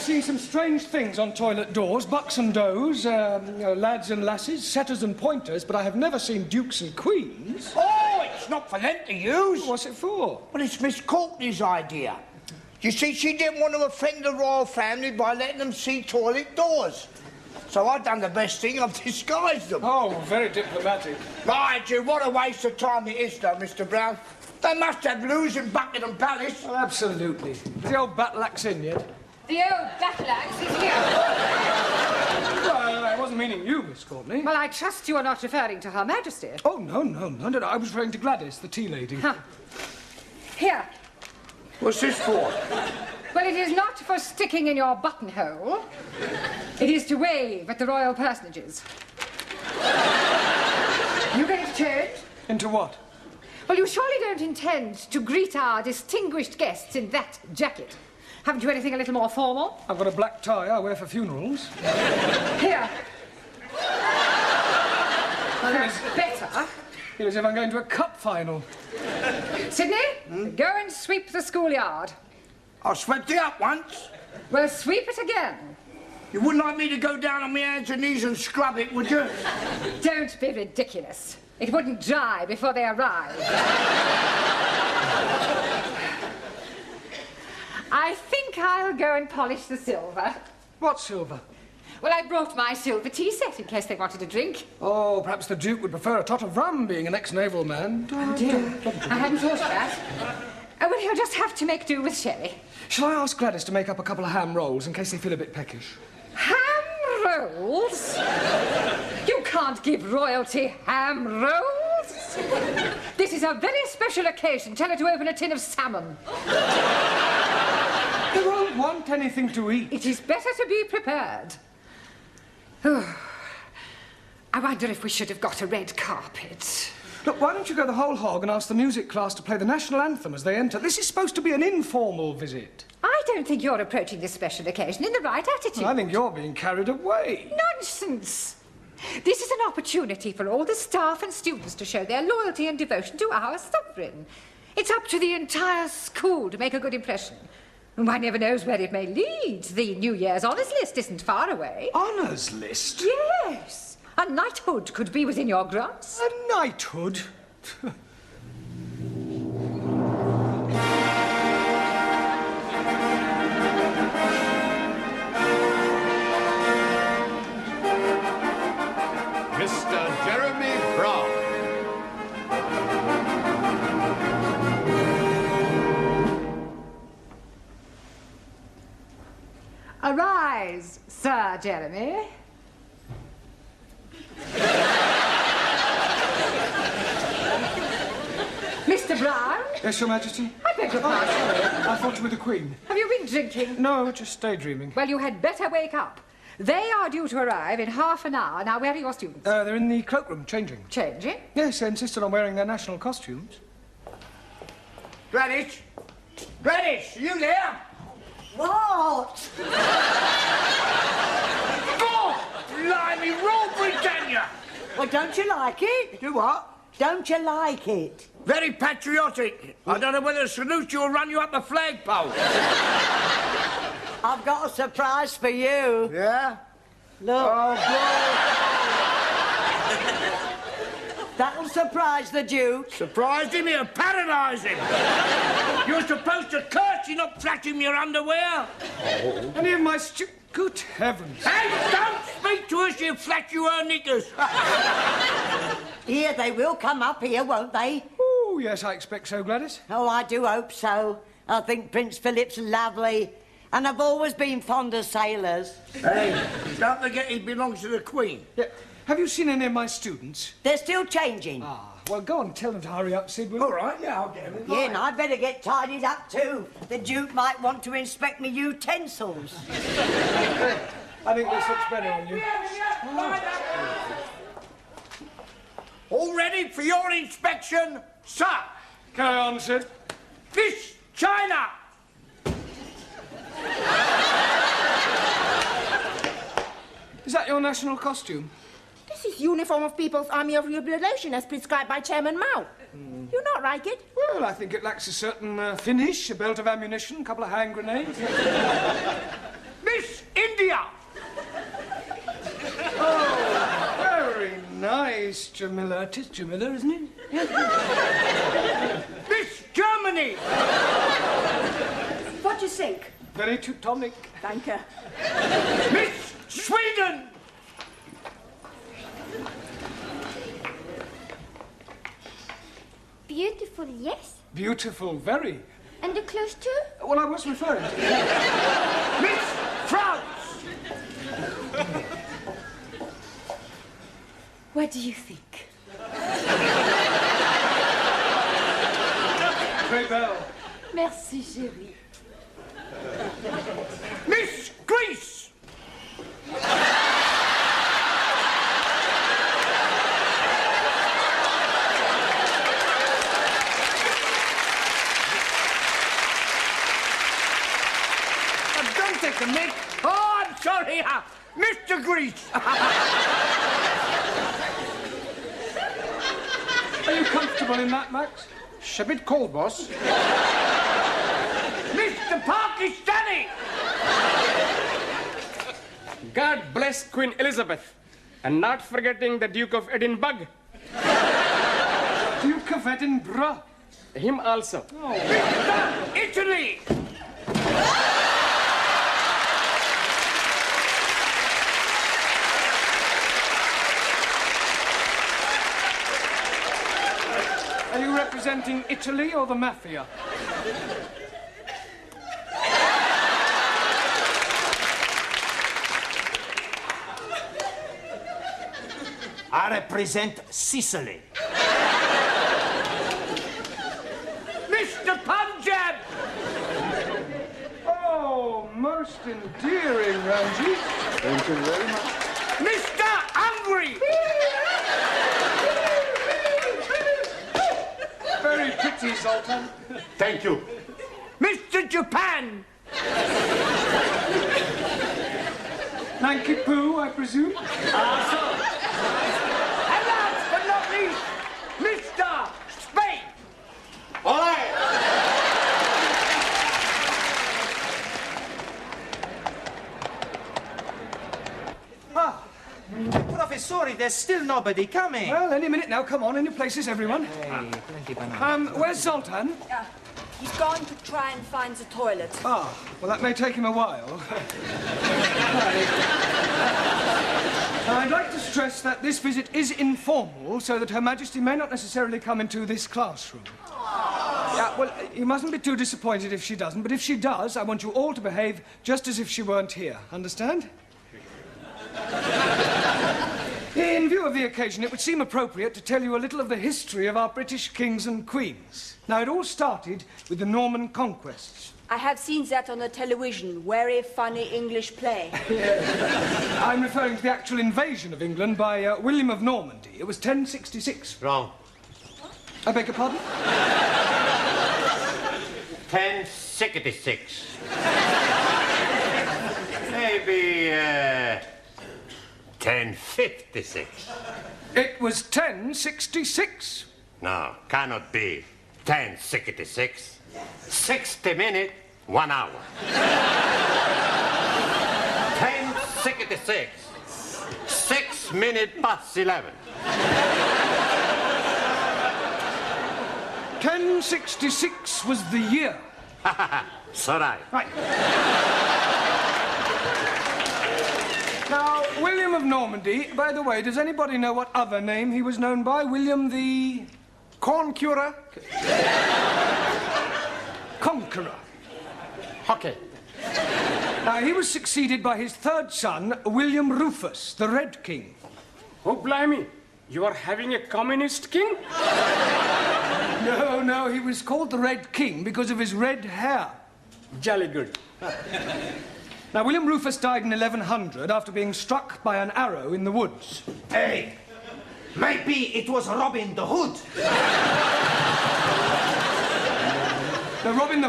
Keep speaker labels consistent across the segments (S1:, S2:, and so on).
S1: seen some strange things on toilet doors. Bucks and does, lads and lasses, setters and pointers, but I have never seen dukes and queens.
S2: Oh, it's not for them to use.
S1: What's it for?
S2: Well, it's Miss Courtney's idea. You see, she didn't want to offend the royal family by letting them see toilet doors. So I've done the best thing, I've disguised them.
S1: Oh, very diplomatic.
S2: Mind you, what a waste of time it is, though, Mr. Brown. They must have loos in Buckingham Palace.
S1: Oh, absolutely. Is the old battle-axe in yet?
S3: The old battle-axe is here.
S1: Well, I wasn't meaning you, Miss Courtney.
S3: Well, I trust you are not referring to Her Majesty.
S1: Oh, no. I was referring to Gladys, the tea lady.
S3: Huh. Here.
S2: What's this for?
S3: Well, it is not for sticking in your buttonhole. It is to wave at the royal personages. You going to change?
S1: Into what?
S3: Well, you surely don't intend to greet our distinguished guests in that jacket. Haven't you anything a little more formal?
S1: I've got a black tie I wear for funerals.
S3: Here. Well, that's better.
S1: Feel as if I'm going to a cup final.
S3: Sydney, go and sweep the schoolyard.
S2: I swept it up once.
S3: Well, sweep it again.
S2: You wouldn't like me to go down on my hands and knees and scrub it, would you?
S3: Don't be ridiculous. It wouldn't dry before they arrive. I think I'll go and polish the silver.
S1: What silver?
S3: Well, I brought my silver tea set in case they wanted a drink.
S1: Oh, perhaps the Duke would prefer a tot of rum, being an ex-naval man.
S3: Oh, dear. I hadn't thought of that. Oh, well, he'll just have to make do with sherry.
S1: Shall I ask Gladys to make up a couple of ham rolls in case they feel a bit peckish?
S3: Ham rolls? You can't give royalty ham rolls. This is a very special occasion. Tell her to open a tin of salmon.
S1: They won't want anything to eat.
S3: It is better to be prepared. Oh, I wonder if we should have got a red carpet.
S1: Look, why don't you go the whole hog and ask the music class to play the national anthem as they enter? This is supposed to be an informal visit.
S3: I don't think you're approaching this special occasion in the right attitude.
S1: Well, I think you're being carried away.
S3: Nonsense! This is an opportunity for all the staff and students to show their loyalty and devotion to our sovereign. It's up to the entire school to make a good impression. And one never knows where it may lead. The New Year's honours list isn't far away.
S1: Honours list?
S3: Yes. A knighthood could be within your grasp.
S1: A knighthood?
S4: Mr. Jeremy Brown.
S3: Arise, Sir Jeremy. Mr. Brown?
S1: Yes, Your Majesty?
S3: I beg your pardon.
S1: I thought you were the Queen.
S3: Have you been drinking?
S1: No, just daydreaming.
S3: Well, you had better wake up. They are due to arrive in half an hour. Now, where are your students?
S1: They're in the cloakroom, changing.
S3: Changing?
S1: Yes, they insisted on wearing their national costumes.
S2: Gladys? Gladys, are you there?
S5: What?
S2: God! Blimey, Rule Britannia!
S5: Well, don't you like it?
S2: Do what?
S5: Don't you like it?
S2: Very patriotic. I don't know whether to salute you or run you up a flagpole.
S5: I've got a surprise for you.
S2: Yeah?
S5: Look.
S2: Oh,
S5: That'll surprise the Duke.
S2: surprised him, he'll paralyse him. You're supposed to curse, you're not flattering your underwear.
S1: Any of my Good heavens.
S2: Hey, don't speak to her, she'll flat you her knickers.
S5: Here, they will come up here, won't they?
S1: Oh, yes, I expect so, Gladys.
S5: Oh, I do hope so. I think Prince Philip's lovely. And I've always been fond of sailors.
S2: Hey, don't forget he belongs to the Queen.
S1: Yeah. Have you seen any of my students?
S5: They're still changing.
S1: Ah, well, go on, tell them to hurry up, Sid.
S2: All right, yeah, I'll get him.
S5: Yeah, and I'd better get tidied up too. The Duke might want to inspect me utensils.
S1: I think this looks better on you.
S2: All ready for your inspection, sir?
S1: Carry on, Sid.
S2: Fish, China.
S1: Is that your national costume?
S6: This is uniform of People's Army of Liberation as prescribed by Chairman Mao. You not like it?
S1: Well, I think it lacks a certain finish, a belt of ammunition, a couple of hand grenades.
S2: Miss India.
S1: Oh, very nice, Jamila. It is Jamila, isn't it?
S2: Miss Germany.
S6: What do you think?
S1: Very Teutonic.
S6: Thank you.
S2: Miss Sweden.
S7: Beautiful, yes.
S1: Beautiful, very.
S7: And the clothes too?
S1: Well, I was referring to...
S2: Miss France.
S6: What do you think?
S1: Très belle.
S6: Merci, chérie.
S2: Miss Greece. Don't take the mic. Oh, I'm sorry. Mr. Greece.
S1: Are you comfortable in that, Max?
S8: It's a bit cold, boss.
S2: Mr. Pakistani.
S8: God bless Queen Elizabeth. And not forgetting the Duke of Edinburgh.
S1: Duke of Edinburgh.
S8: Him also.
S2: Mr. Italy.
S1: Are you representing Italy or the mafia?
S9: I represent Sicily.
S2: Mr. Punjab.
S1: Oh, most endearing, Ranji.
S4: Thank you very much.
S2: Mr. Hungary.
S1: Very pretty, Sultan.
S4: Thank you.
S2: Mr. Japan.
S1: Nanki Poo, I presume?
S2: And last but not least, Mr. Spain.
S4: All right.
S9: Professori, there's still nobody coming.
S1: Well, any minute now. Come on, in your places, everyone.
S9: Hey, plenty banana.
S1: Where's Sultan?
S6: He's gone to try and find the toilet.
S1: Ah, well, that may take him a while. Now, I'd like to stress that this visit is informal, so that Her Majesty may not necessarily come into this classroom. Yeah, well, you mustn't be too disappointed if she doesn't, but if she does, I want you all to behave just as if she weren't here. Understand? In view of the occasion, it would seem appropriate to tell you a little of the history of our British kings and queens. Now, it all started with the Norman conquests.
S6: I have seen that on the television. Very funny English play.
S1: I'm referring to the actual invasion of England by William of Normandy. It was 1066.
S4: Wrong.
S1: I beg your pardon?
S4: 1066. Maybe 1056.
S1: It was 1066.
S4: No, cannot be 1066. 60 minutes, 1 hour. 1066. 6 minutes past 11.
S1: 1066 was the year.
S4: So right.
S1: Right. Now, William of Normandy, by the way, does anybody know what other name he was known by? William the...
S8: Corn curer.
S1: Conqueror.
S8: Okay.
S1: Now, he was succeeded by his third son, William Rufus, the Red King.
S8: Oh, blimey. You are having a communist king?
S1: No, he was called the Red King because of his red hair.
S8: Jolly good.
S1: Now, William Rufus died in 1100 after being struck by an arrow in the woods.
S9: Hey, maybe it was Robin the Hood.
S1: Now, Robin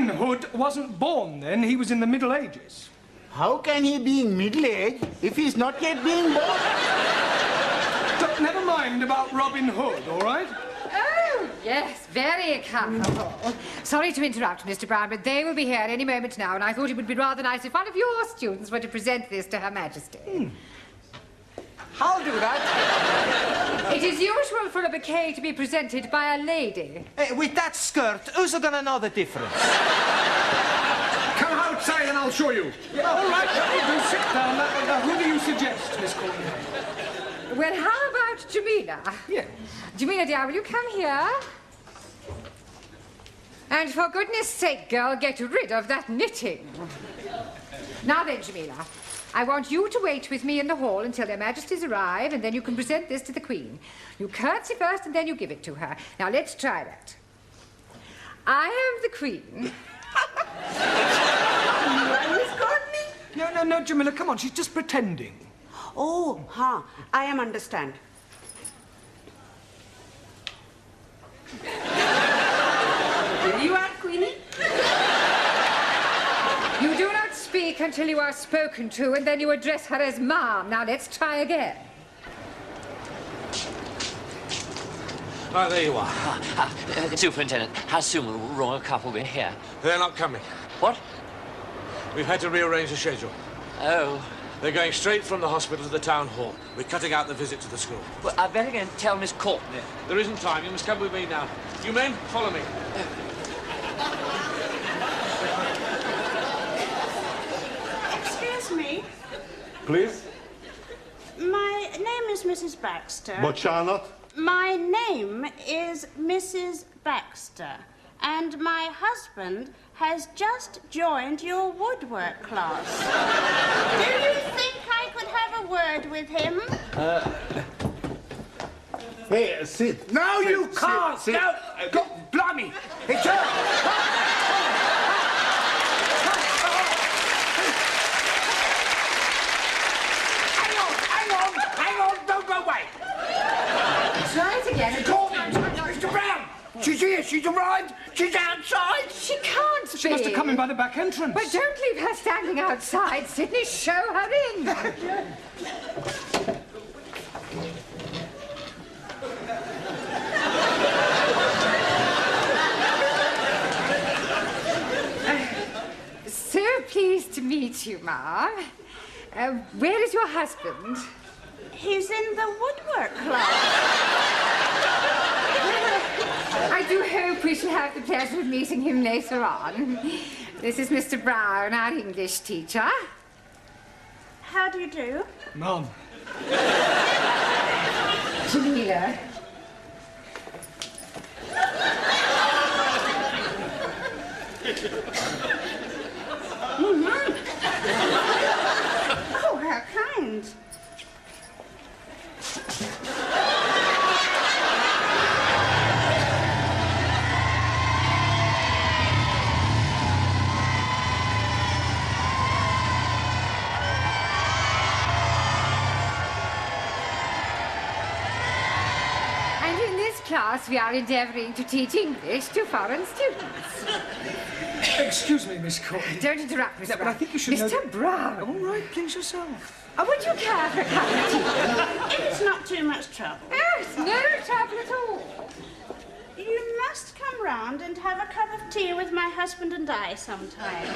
S1: Hood wasn't born then. He was in the Middle Ages.
S10: How can he be in middle age if he's not yet being born?
S1: But never mind about Robin Hood, all right?
S6: Oh,
S3: Yes, very comfortable. Sorry to interrupt, Mr. Brown, but they will be here any moment now, and I thought it would be rather nice if one of your students were to present this to Her Majesty.
S9: I'll do that.
S3: It is usual for a bouquet to be presented by a lady.
S9: With that skirt, who's gonna know the difference?
S8: Come outside and I'll show you.
S1: Yeah, all right, do sit down. Now, who do you suggest, Miss Queen?
S3: Well, how about Jamila?
S1: Yeah.
S3: Jamila, dear, will you come here? And for goodness sake, girl, get rid of that knitting. Now then, Jamila, I want you to wait with me in the hall until Their Majesties arrive, and then you can present this to the Queen. You curtsy first, and then you give it to her. Now, let's try that. I am the Queen.
S6: Miss Courtney?
S1: No, Jamila, come on, she's just pretending.
S11: Oh, I am understand.
S6: Will you add, Queenie?
S3: You do not speak until you are spoken to, and then you address her as Ma'am. Now, let's try again.
S12: Right, there you are.
S13: Superintendent, how soon will the royal couple be here?
S12: They're not coming.
S13: What?
S12: We've had to rearrange the schedule.
S13: Oh.
S12: They're going straight from the hospital to the town hall. We're cutting out the visit to the school.
S13: Well, I better go and tell Miss Courtney.
S12: There isn't time. You must come with me now. You men, follow me.
S11: Excuse me.
S10: Please?
S11: My name is Mrs. Baxter.
S10: But Charlotte?
S11: My name is Mrs. Baxter, and my husband has just joined your woodwork class. Do you think I could have a word with him?
S10: Hey, sit.
S2: No,
S10: Sit,
S2: you
S10: sit,
S2: can't.
S10: sit.
S2: No, go, blimey. It's her. Hang on, don't go away.
S3: Try it again.
S2: Mr. Brown, she's here, she's arrived, she's outside.
S3: She can't be.
S1: She must have come in by the back entrance.
S3: But don't leave her standing outside, Sidney. Show her in. So pleased to meet you, Ma. Where is your husband?
S11: He's in the woodwork class.
S3: I do hope we shall have the pleasure of meeting him later on. This is Mr. Brown, our English teacher.
S11: How do you do?
S1: Mum.
S3: Jamila.
S11: Oh, how kind.
S3: And in this class, we are endeavouring to teach English to foreign students.
S1: Excuse me, Miss Courtney.
S3: Don't interrupt, Mr.
S1: Yeah,
S3: Brown.
S1: but I think you should know
S3: Mr.
S1: that-
S3: Brown.
S1: All right, please yourself.
S3: Would you care for a cup of tea?
S11: If it's not too much trouble.
S3: Yes, no trouble at all.
S11: You must come round and have a cup of tea with my husband and I sometime.